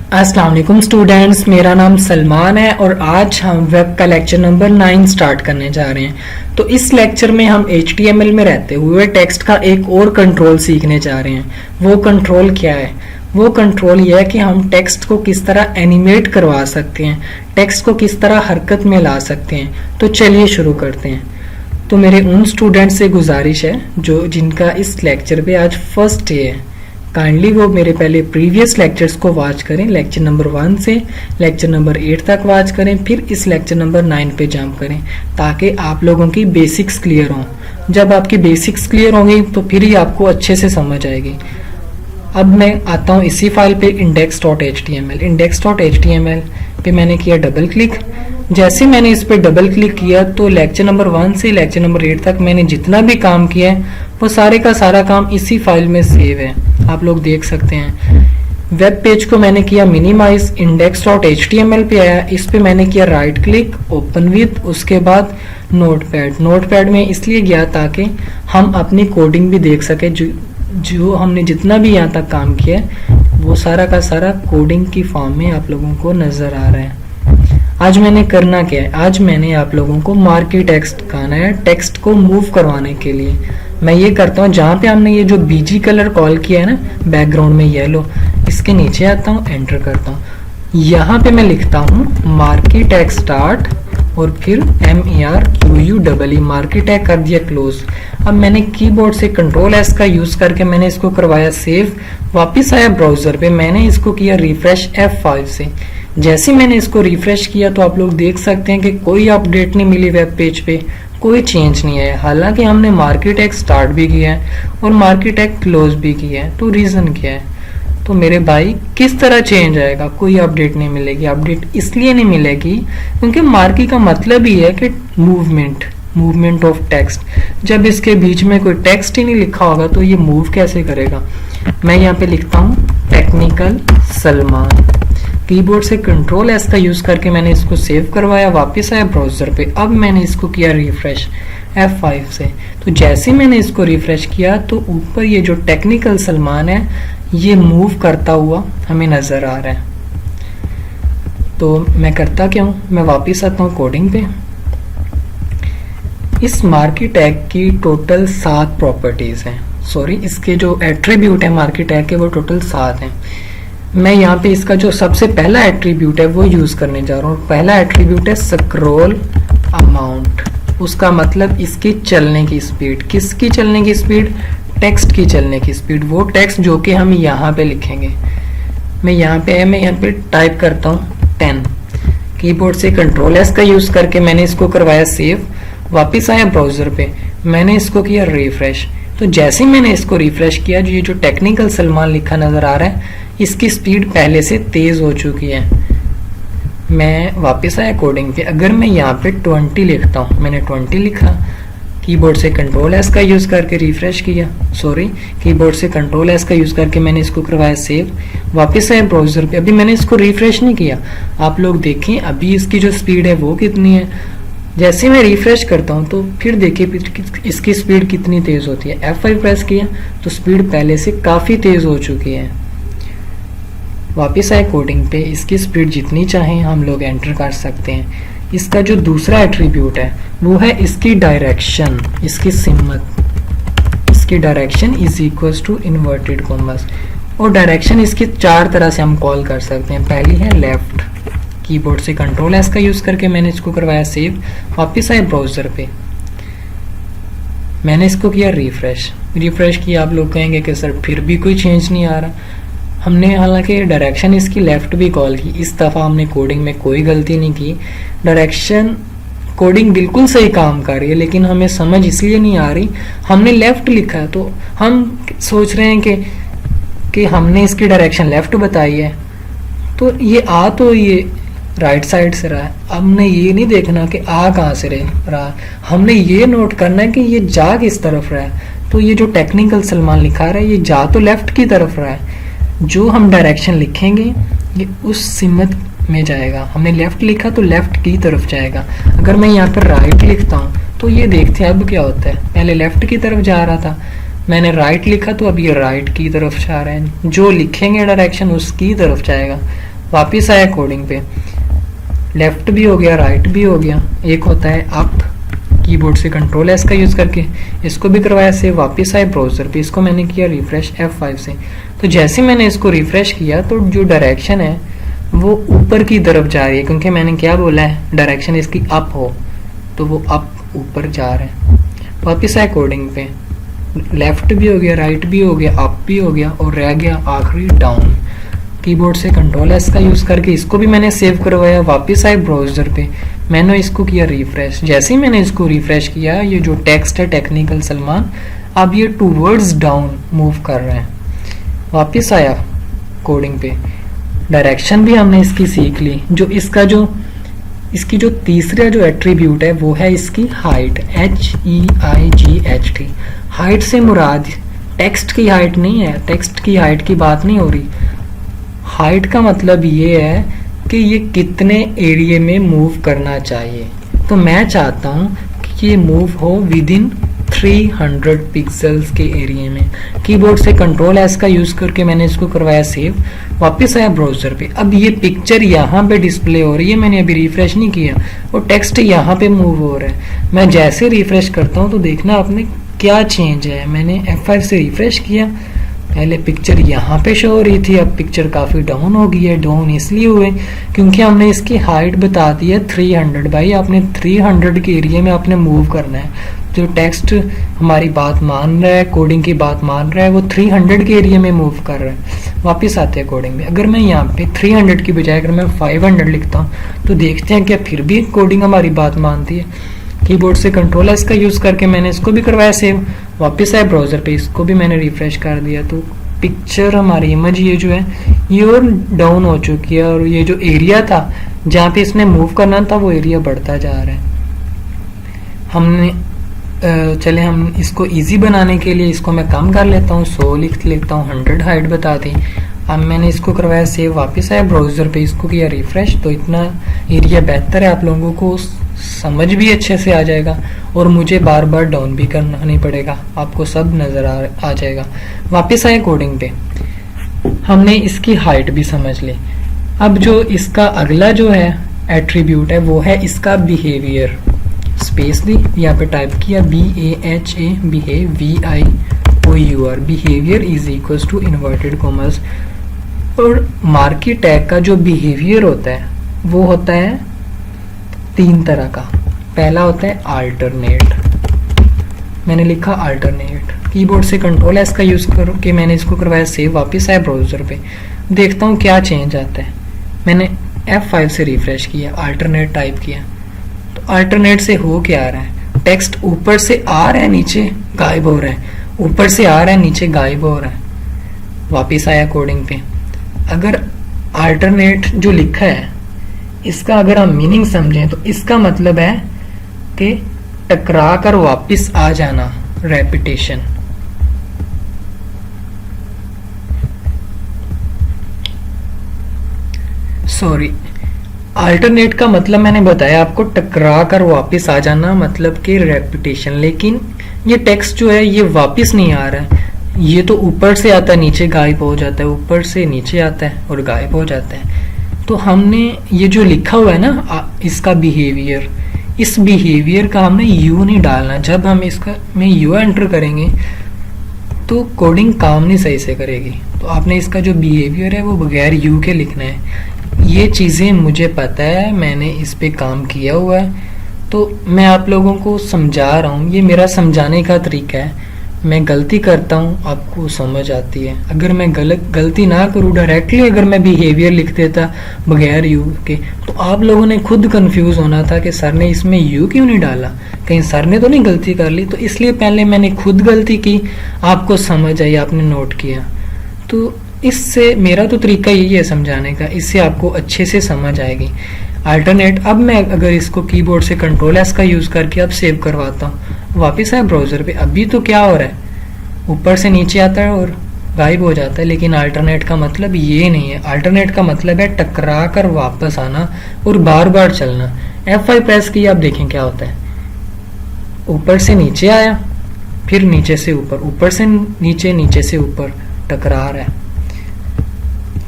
अस्सलाम वालेकुम स्टूडेंट्स, मेरा नाम सलमान है और आज हम वेब का लेक्चर नंबर 9 स्टार्ट करने जा रहे हैं। तो इस लेक्चर में हम HTML में रहते हुए टेक्स्ट का एक और कंट्रोल सीखने जा रहे हैं। वो कंट्रोल क्या है? वो कंट्रोल यह है कि हम टेक्स्ट को किस तरह एनिमेट करवा सकते हैं, टेक्स्ट को किस तरह हरकत में ला सकते हैं। तो चलिए शुरू करते हैं। तो मेरे उन स्टूडेंट से गुजारिश है जिनका इस लेक्चर पे आज फर्स्ट डे है, काइंडली वो मेरे पहले प्रीवियस लेक्चर्स को वॉच करें। लेक्चर नंबर 1 से लेक्चर नंबर 8 तक वॉच करें, फिर इस लेक्चर नंबर 9 पे जंप करें ताकि आप लोगों की बेसिक्स क्लियर हों। जब आपकी बेसिक्स क्लियर होंगी तो फिर ही आपको अच्छे से समझ आएगी। अब मैं आता हूँ इसी फाइल पे index.html। index.html पे मैंने किया डबल क्लिक। जैसे मैंने इस पे डबल क्लिक किया तो लेक्चर नंबर 1 से लेक्चर नंबर 8 तक मैंने जितना भी काम किया है वो सारे का सारा काम इसी फाइल में सेव है, आप लोग देख सकते हैं। वेब पेज को मैंने किया मिनिमाइज, index.html पे आया, इस पे मैंने किया राइट क्लिक, ओपन विद, उसके बाद नोटपैड में इसलिए गया ताकि हम अपनी कोडिंग भी देख सके। जो हमने जितना भी यहाँ तक काम किया वो सारा का सारा कोडिंग की फॉर्म में आप लोगों को नजर आ रहा है। आज मैंने करना क्या है, आज मैंने आप लोगों को मार्की टेक्स्ट कहना है टेक्स्ट को मूव करवाने के लिए। मैं ये करता हूँ, जहाँ पे हमने ये जो बीजी कलर कॉल किया है ना बैकग्राउंड में येलो, इसके नीचे आता हूँ, एंटर करता हूँ। यहाँ पे मैं लिखता हूँ मार्की टेक्स्ट स्टार्ट और फिर MERQUE मार्की टैग कर दिया क्लोज। अब मैंने कीबोर्ड से Ctrl+S का यूज करके मैंने इसको करवाया सेव। वापस आया ब्राउजर पे, मैंने इसको किया रिफ्रेश F5 से। जैसे मैंने इसको रिफ्रेश किया तो आप लोग देख सकते हैं कि कोई अपडेट नहीं मिली, वेब पेज पे कोई चेंज नहीं है। हालांकि हमने मार्की टैग स्टार्ट भी किया है और मार्की टैग क्लोज भी किया है। तो रीजन क्या है? तो मेरे भाई किस तरह चेंज आएगा? कोई अपडेट नहीं मिलेगी। अपडेट इसलिए नहीं मिलेगी क्योंकि मार्की का मतलब ही है कि मूवमेंट ऑफ टेक्स्ट। जब इसके बीच में कोई टेक्स्ट ही नहीं लिखा होगा तो ये मूव कैसे करेगा? मैं यहाँ पे लिखता हूँ टेक्निकल सलमान। कीबोर्ड से Ctrl+S का यूज करके मैंने इसको सेव करवाया, वापस आया ब्राउजर पे। अब मैंने इसको किया रिफ्रेश F5 से। तो जैसे मैंने इसको रिफ्रेश किया तो ऊपर ये जो टेक्निकल सलमान है ये मूव करता हुआ हमें नजर आ रहा है। तो मैं करता क्या हूँ, मैं वापस आता हूँ कोडिंग पे। इस मार्की टैग की टोटल 7 प्रॉपर्टीज हैं, सॉरी इसके जो एट्रीब्यूट है मार्की टैग के वो टोटल 7 हैं। मैं यहाँ पे इसका जो सबसे पहला एट्रीब्यूट है वो यूज करने जा रहा हूँ। पहला एट्रीब्यूट है स्क्रॉल अमाउंट। उसका मतलब इसकी चलने की स्पीड। किसकी चलने की स्पीड? टेक्स्ट की चलने की स्पीड। वो टेक्स्ट जो कि हम यहाँ पे लिखेंगे। मैं यहाँ पे टाइप करता हूँ 10। कीबोर्ड से Ctrl+S का यूज करके मैंने इसको करवाया सेव। वापिस आया ब्राउजर पे, मैंने इसको किया रिफ्रेश। तो जैसे मैंने इसको रिफ्रेश किया, ये जो टेक्निकल सलमान लिखा नजर आ रहा है इसकी स्पीड पहले से तेज हो चुकी है। मैं वापस आया कोडिंग पे। अगर मैं यहाँ पे 20 लिखता हूँ, मैंने 20 लिखा, कीबोर्ड से Ctrl+S का यूज करके रिफ्रेश किया, सॉरी कीबोर्ड से Ctrl+S का यूज करके मैंने इसको करवाया सेव। वापस आया ब्राउजर पे, अभी मैंने इसको रिफ्रेश नहीं किया। आप लोग देखें अभी इसकी जो स्पीड है वो कितनी है। जैसे मैं रिफ्रेश करता हूँ तो फिर देखिए इसकी स्पीड कितनी तेज होती है। F5 प्रेस किया तो स्पीड पहले से काफी तेज हो चुकी है। वापस आए कोडिंग पे, इसकी स्पीड जितनी चाहें हम लोग एंटर कर सकते हैं। इसका जो दूसरा एट्रीब्यूट है वो है इसकी डायरेक्शन, इसकी सिमत। इसकी direction is equals to inverted commas. और डायरेक्शन इसकी 4 तरह से हम कॉल कर सकते हैं। पहली है लेफ्ट। कीबोर्ड से Ctrl+S का यूज करके मैंने इसको करवाया सेव। वापस आए ब्राउजर पे, मैंने इसको किया रिफ्रेश किया। आप लोग कहेंगे कि सर फिर भी कोई चेंज नहीं आ रहा। हमने हालांकि डायरेक्शन इसकी लेफ्ट भी कॉल की, इस दफ़ा हमने कोडिंग में कोई गलती नहीं की। डायरेक्शन कोडिंग बिल्कुल सही काम कर रही है लेकिन हमें समझ इसलिए नहीं आ रही, हमने लेफ्ट लिखा है तो हम सोच रहे हैं कि हमने इसकी डायरेक्शन लेफ्ट बताई है तो ये राइट साइड से रहा है। अब हमने ये नहीं देखना कि आ कहाँ से रहा, हमने ये नोट करना है कि ये जा किस तरफ रहा है। तो ये जो टेक्निकल सलमान लिखा रहा है ये जा तो लेफ्ट की तरफ रहा है। जो हम डायरेक्शन लिखेंगे ये उस सिमत में जाएगा। हमने लेफ्ट लिखा तो लेफ्ट की तरफ जाएगा। अगर मैं यहाँ पर राइट लिखता हूँ तो ये देखते हैं अब क्या होता है। पहले लेफ्ट की तरफ जा रहा था, मैंने राइट लिखा तो अब ये राइट की तरफ जा रहा है। जो लिखेंगे डायरेक्शन उसकी तरफ जाएगा। वापस आया कोडिंग पे, लेफ्ट भी हो गया राइट भी हो गया, एक होता है अप, कीबोर्ड से कंट्रोल एस का यूज करके इसको भी करवाया सेव। वापस आए ब्राउजर पे, इसको मैंने किया रिफ्रेश F5 से। तो जैसे मैंने इसको रिफ्रेश किया तो जो डायरेक्शन है वो ऊपर की तरफ जा रही है, क्योंकि मैंने क्या बोला है डायरेक्शन इसकी अप हो, तो वो अप ऊपर जा रहे हैं। वापस आए कोडिंग पे, लेफ्ट भी हो गया राइट भी हो गया अप भी हो गया और रह गया आखिरी डाउन। कीबोर्ड से कंट्रोल एस का यूज करके इसको भी मैंने सेव करवाया। वापस आए ब्राउजर पे, मैंने इसको किया रिफ्रेश। जैसे ही मैंने इसको रिफ्रेश किया, ये जो टेक्स्ट है टेक्निकल सलमान, अब ये टूवर्ड्स डाउन मूव कर रहे हैं। वापस आया कोडिंग पे, डायरेक्शन भी हमने इसकी सीख ली। इसकी जो तीसरा जो एट्रीब्यूट है वो है इसकी हाइट, HEIGHT। हाइट से मुराद टेक्स्ट की हाइट नहीं है, टेक्स्ट की हाइट की बात नहीं हो रही। हाइट का मतलब ये है कि ये कितने एरिया में मूव करना चाहिए। तो मैं चाहता हूँ कि ये मूव हो विद इन 300 पिक्सल्स के एरिया में। कीबोर्ड से कंट्रोल एस का यूज करके मैंने इसको करवाया सेव। वापस आया ब्राउजर पे, अब ये पिक्चर यहाँ पे डिस्प्ले हो रही है, मैंने अभी रिफ्रेश नहीं किया और टेक्स्ट यहाँ पे मूव हो रहा है। मैं जैसे रिफ्रेश करता हूँ तो देखना आपने क्या चेंज है। मैंने F5 से रिफ्रेश किया, पहले पिक्चर यहाँ पे शो हो रही थी, अब पिक्चर काफ़ी डाउन हो गई है। डाउन इसलिए हुए क्योंकि हमने इसकी हाइट बता दी है 300। भाई आपने 300 के एरिया में आपने मूव करना है। जो टेक्स्ट हमारी बात मान रहा है, कोडिंग की बात मान रहा है, वो 300 के एरिया में मूव कर रहा है। वापस आते हैं कोडिंग में, अगर मैं यहाँ पे 300 की बजाय अगर मैं 500 लिखता हूँ तो देखते हैं क्या फिर भी कोडिंग हमारी बात मानती है। कीबोर्ड से कंट्रोल एस का यूज करके मैंने इसको भी करवाया सेव। वापस आए ब्राउजर पे, इसको भी मैंने रिफ्रेश कर दिया तो पिक्चर हमारी इमेज ये जो है ये और डाउन हो चुकी है और ये जो एरिया था जहाँ पे इसने मूव करना था वो एरिया बढ़ता जा रहा है। हमने चले हम इसको इजी बनाने के लिए इसको मैं कम कर लेता हूँ, 100 लिख लेता हूँ, 100 हाइट बता दी। अब मैंने इसको करवाया सेव। वापस आया ब्राउजर पे, इसको किया रिफ्रेश तो इतना एरिया बेहतर है, आप लोगों को समझ भी अच्छे से आ जाएगा और मुझे बार बार डाउन भी करना नहीं पड़ेगा, आपको सब नज़र आ जाएगा। वापस आए कोडिंग पे, हमने इसकी हाइट भी समझ ली। अब जो इसका अगला जो है एट्रीब्यूट है वो है इसका बिहेवियर। स्पेस दी, यहाँ पे टाइप किया BAHA, behave, VIOUR, behaviour is equal to inverted commas. और मार्की टैग का जो बिहेवियर होता है वो होता है 3 तरह का। पहला होता है अल्टरनेट, मैंने लिखा अल्टरनेट। कीबोर्ड से कंट्रोल एस का यूज करो कि मैंने इसको करवाया सेव। वापस आया ब्राउजर पे, देखता हूँ क्या चेंज आता है। मैंने F5 से रिफ्रेश किया, अल्टरनेट टाइप किया तो अल्टरनेट से हो क्या आ रहा है, टेक्स्ट ऊपर से आ रहा है नीचे गायब हो रहा है, ऊपर से आ रहा है नीचे गायब हो रहा है। वापस आया कोडिंग पे, अगर अल्टरनेट जो लिखा है इसका अगर हम मीनिंग समझें तो इसका मतलब है कि टकरा कर वापस आ जाना, रेपिटेशन। सॉरी, अल्टरनेट का मतलब मैंने बताया आपको टकरा कर वापस आ जाना, मतलब कि रेपिटेशन। लेकिन ये टेक्स्ट जो है ये वापस नहीं आ रहा है, ये तो ऊपर से आता है नीचे गायब हो जाता है, ऊपर से नीचे आता है और गायब हो जाता है। तो हमने ये जो लिखा हुआ है ना इसका बिहेवियर, इस बिहेवियर का हमने यू नहीं डालना। जब हम इसका में यू एंटर करेंगे तो कोडिंग काम नहीं सही से करेगी। तो आपने इसका जो बिहेवियर है वो बगैर यू के लिखना है। ये चीज़ें मुझे पता है, मैंने इस पे काम किया हुआ है, तो मैं आप लोगों को समझा रहा हूँ। ये मेरा समझाने का तरीका है। मैं गलती करता हूँ, आपको समझ आती है। अगर मैं गलती ना करूँ, डायरेक्टली अगर मैं बिहेवियर लिख देता बगैर यू के, तो आप लोगों ने खुद कंफ्यूज होना था कि सर ने इसमें यू क्यों नहीं डाला, कहीं सर ने तो नहीं गलती कर ली। तो इसलिए पहले मैंने खुद गलती की, आपको समझ आई, आपने नोट किया। तो इससे मेरा तो तरीका यही है समझाने का, इससे आपको अच्छे से समझ आएगी। अल्टरनेट, अब मैं अगर इसको कीबोर्ड से कंट्रोल एस का यूज़ करके अब सेव करवाता हूँ, वापस आए ब्राउज़र पे, अभी तो क्या हो रहा है, ऊपर से नीचे आता है और गायब हो जाता है। लेकिन अल्टरनेट का मतलब ये नहीं है। अल्टरनेट का मतलब है टकरा कर वापस आना और बार बार चलना। F5 प्रेस किया, आप देखें क्या होता है, ऊपर से नीचे आया, फिर नीचे से ऊपर, ऊपर से नीचे, नीचे से ऊपर टकरा रहा है।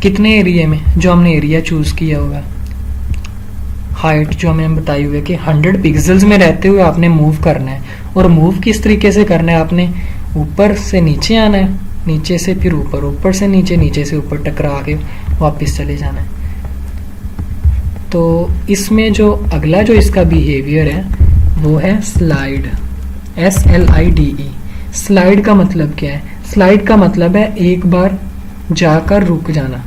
कितने एरिया में, जो हमने एरिया चूज किया हुआ है, हाइट जो हमें बताई हुई है कि 100 पिक्सल्स में रहते हुए आपने मूव करना है। और मूव किस तरीके से करना है, आपने ऊपर से नीचे आना है, नीचे से फिर ऊपर, ऊपर से नीचे, नीचे से ऊपर टकरा के वापस चले जाना है। तो इसमें जो अगला जो इसका बिहेवियर है वो है स्लाइड, SLIDE। स्लाइड का मतलब क्या है? स्लाइड का मतलब है एक बार जाकर रुक जाना।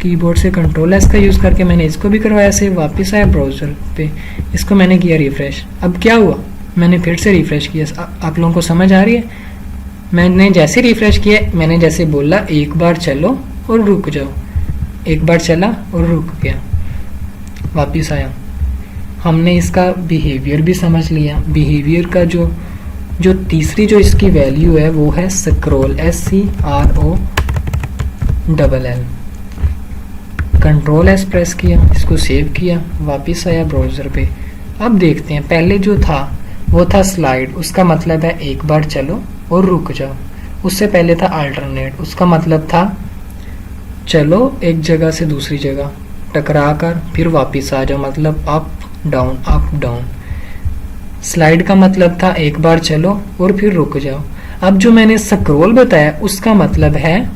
कीबोर्ड से कंट्रोल एस का यूज़ करके मैंने इसको भी करवाया सेव, वापस आया ब्राउज़र पे, इसको मैंने किया रिफ़्रेश। अब क्या हुआ, मैंने फिर से रिफ़्रेश किया। आप लोगों को समझ आ रही है? मैंने जैसे रिफ़्रेश किया, मैंने जैसे बोला एक बार चलो और रुक जाओ, एक बार चला और रुक गया, वापस आया। हमने इसका बिहेवियर भी समझ लिया। बिहेवियर का जो तीसरी जो इसकी वैल्यू है वो है scroll, SCROLL। Control S press किया, इसको सेव किया, वापस आया ब्राउज़र पे। अब देखते हैं, पहले जो था वो था स्लाइड, उसका मतलब है एक बार चलो और रुक जाओ। उससे पहले था अल्टरनेट, उसका मतलब था चलो एक जगह से दूसरी जगह टकरा कर फिर वापस आ जाओ, मतलब up down up down. Slide का मतलब था एक बार चलो और फिर रुक जाओ। अब जो मैंने स्क्रॉल बताया उसका मतलब है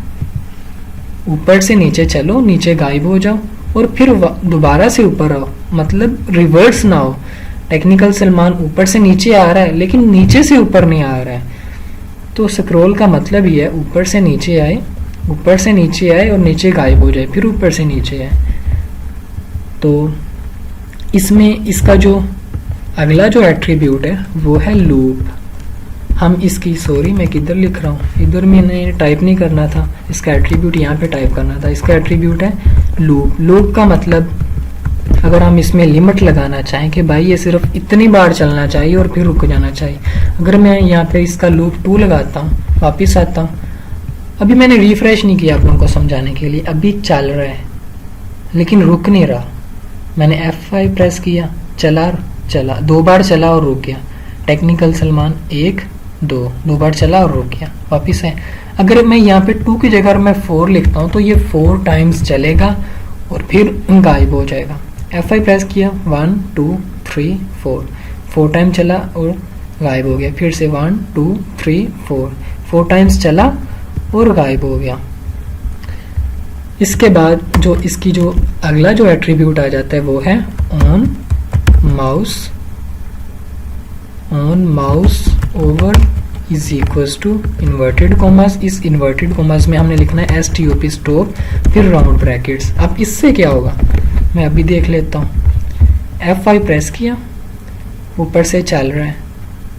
ऊपर से नीचे चलो, नीचे गायब हो जाओ और फिर दोबारा से ऊपर आओ, मतलब रिवर्स ना हो। टेक्निकल सलमान ऊपर से नीचे आ रहा है लेकिन नीचे से ऊपर नहीं आ रहा है। तो स्क्रॉल का मतलब ही है ऊपर से नीचे आए, ऊपर से नीचे आए और नीचे गायब हो जाए, फिर ऊपर से नीचे आए। तो इसमें इसका जो अगला जो एट्रीब्यूट है वो है लूप। हम इसकी, सॉरी मैं किधर लिख रहा हूँ, इधर मैंने टाइप नहीं करना था, इसका एट्रीब्यूट यहाँ पे टाइप करना था। इसका एट्रीब्यूट है लूप। लूप का मतलब अगर हम इसमें लिमिट लगाना चाहें कि भाई ये सिर्फ इतनी बार चलना चाहिए और फिर रुक जाना चाहिए, अगर मैं यहाँ पे इसका लूप 2 लगाता हूँ, वापिस आता हूँ, अभी मैंने रिफ्रेश नहीं किया आप लोगों को समझाने के लिए, अभी चल रहा है लेकिन रुक नहीं रहा। मैंने F5 प्रेस किया, चला 2 बार चला और रुक गया। टेक्निकल सलमान 1 2 बार चला और रुक गया, वापिस है। अगर मैं यहाँ पे 2 की जगह मैं 4 लिखता हूँ तो ये 4 टाइम्स चलेगा और फिर गायब हो जाएगा। F5 प्रेस किया, 1 2 3 4 टाइम चला और गायब हो गया, फिर से 1 2 3 4 टाइम्स चला और गायब हो गया। इसके बाद जो इसकी जो अगला जो एट्रीब्यूट आ जाता है वो है on mouse over is equals to inverted commas. इस इन्वर्टेड कॉमास में हमने लिखना है STOP स्टॉप, फिर राउंड ब्रैकेट्स। अब इससे क्या होगा मैं अभी देख लेता हूँ। F5 प्रेस किया, ऊपर से चल रहा है,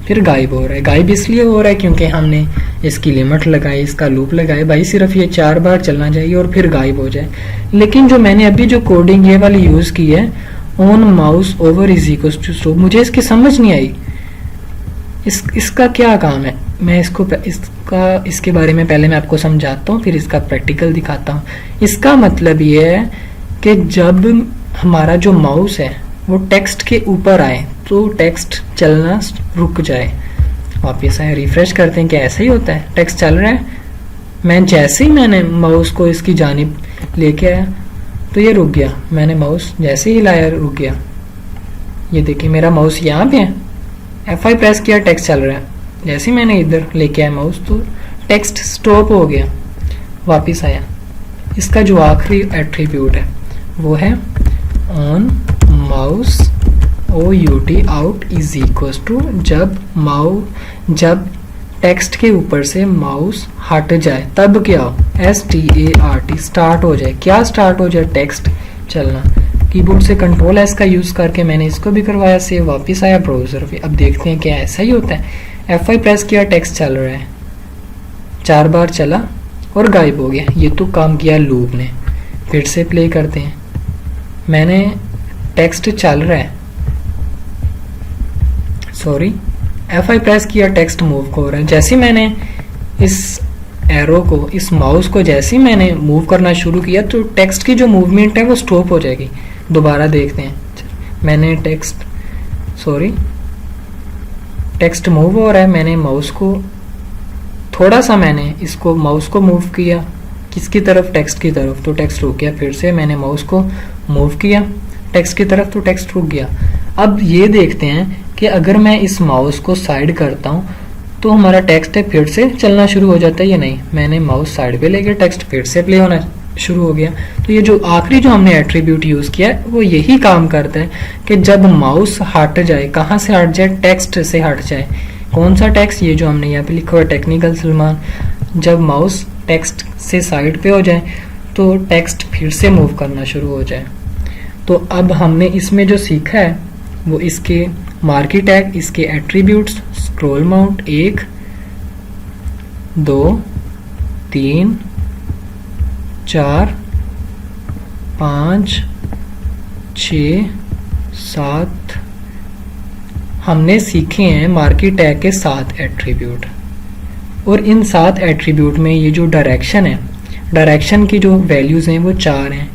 फिर गायब हो रहा है। गायब इसलिए हो रहा है क्योंकि हमने इसकी लिमिट लगाई, इसका लूप लगाए, भाई सिर्फ ये 4 बार चलना चाहिए और फिर गायब हो जाए। लेकिन जो मैंने अभी जो कोडिंग ये वाली यूज की है on mouse over is equals to stop, मुझे इसकी समझ नहीं आई। इसका क्या काम है, मैं इसके बारे में पहले मैं आपको समझाता हूँ, फिर इसका प्रैक्टिकल दिखाता हूँ। इसका मतलब ये है कि जब हमारा जो माउस है वो टेक्स्ट के ऊपर आए तो टेक्स्ट चलना रुक जाए, वापस आए। रिफ्रेश करते हैं कि ऐसा ही होता है, टेक्स्ट चल रहा है, मैं जैसे ही मैंने माउस को इसकी जानिब लेके आया तो ये रुक गया। मैंने माउस जैसे ही लाया रुक गया। ये देखिए मेरा माउस यहाँ पे है, F5 प्रेस किया, टेक्स्ट चल रहा है। जैसे ही मैंने इधर लेके आया माउस तो टेक्स्ट स्टॉप हो गया, वापस आया। इसका जो आखिरी एट्रीब्यूट है वो है on mouse OUT out is equals to जब टेक्स्ट के ऊपर से माउस हट जाए तब क्या हो, START स्टार्ट हो जाए। क्या स्टार्ट हो जाए, टेक्स्ट चलना। कीबोर्ड से कंट्रोल एस का यूज करके मैंने इसको भी करवाया सेव, वापस आया ब्राउजर पे। अब देखते हैं क्या ऐसा ही होता है। F5 प्रेस किया, टेक्स्ट चल रहा है, 4 बार चला और गायब हो गया। ये तो काम किया लूप ने। फिर से प्ले करते हैं, मैंने टेक्स्ट चल रहा है, सॉरी F5 प्रेस किया, टेक्स्ट मूव हो रहा है। जैसे मैंने इस एरो को, इस माउस को जैसे ही मैंने मूव करना शुरू किया तो टेक्स्ट की जो मूवमेंट है वो स्टॉप हो जाएगी। दोबारा देखते हैं, मैंने टेक्स्ट मूव हो रहा है, मैंने माउस को थोड़ा सा मैंने इसको माउस को मूव किया, किसकी तरफ, टेक्स्ट की तरफ, तो टेक्स्ट रुक गया। फिर से मैंने माउस को मूव किया टेक्स्ट की तरफ तो टेक्स्ट रुक गया। अब ये देखते हैं कि अगर मैं इस माउस को साइड करता हूँ तो हमारा टेक्स्ट है फिर से चलना शुरू हो जाता है या नहीं। मैंने माउस साइड पे लेके टेक्स्ट फिर से प्ले होना शुरू हो गया। तो ये जो आखिरी जो हमने एट्रीब्यूट यूज किया है वो यही काम करता है कि जब माउस हट जाए, कहाँ से हट जाए, टेक्स्ट से हट जाए। कौन सा टेक्स्ट, ये जो हमने यहाँ पे लिखा हुआ टेक्निकल सलमान, जब माउस टेक्स्ट से साइड पे हो जाए तो टेक्स्ट फिर से मूव करना शुरू हो जाए। तो अब हमने इसमें जो सीखा है वो इसके मार्की टैग, इसके एट्रीब्यूट्स, स्क्रॉल माउंट 1 2 3 4 5 6 7 हमने सीखे हैं मार्की टैग के 7 एट्रीब्यूट। और इन 7 एट्रीब्यूट में ये जो डायरेक्शन है, डायरेक्शन की जो वैल्यूज हैं वो 4 हैं।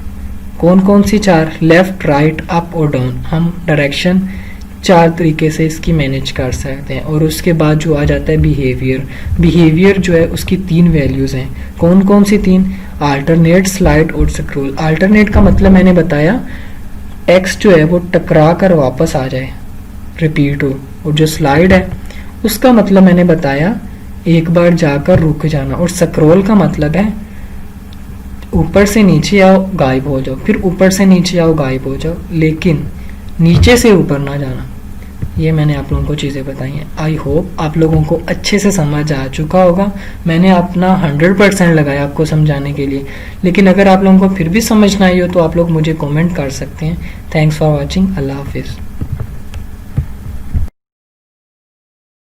कौन कौन सी 4? लेफ्ट, राइट, अप और डाउन। हम डायरेक्शन 4 तरीके से इसकी मैनेज कर सकते हैं। और उसके बाद जो आ जाता है बिहेवियर, बिहेवियर जो है उसकी 3 वैल्यूज हैं। कौन कौन सी 3? अल्टरनेट, स्लाइड और स्क्रॉल। अल्टरनेट का मतलब मैंने बताया टेक्स्ट जो है वो टकरा कर वापस आ जाए, रिपीट हो। और जो स्लाइड है उसका मतलब मैंने बताया एक बार जाकर रुक जाना। और स्क्रॉल का मतलब है ऊपर से नीचे आओ गायब हो जाओ, फिर ऊपर से नीचे आओ गायब हो जाओ, लेकिन नीचे से ऊपर ना जाना। ये मैंने आप लोगों को चीज़ें बताई हैं। आई होप आप लोगों को अच्छे से समझ आ चुका होगा। मैंने अपना 100% लगाया आपको समझाने के लिए, लेकिन अगर आप लोगों को फिर भी समझ ना आई हो तो आप लोग मुझे कमेंट कर सकते हैं। Thanks for watching. अल्लाह हाफिज़।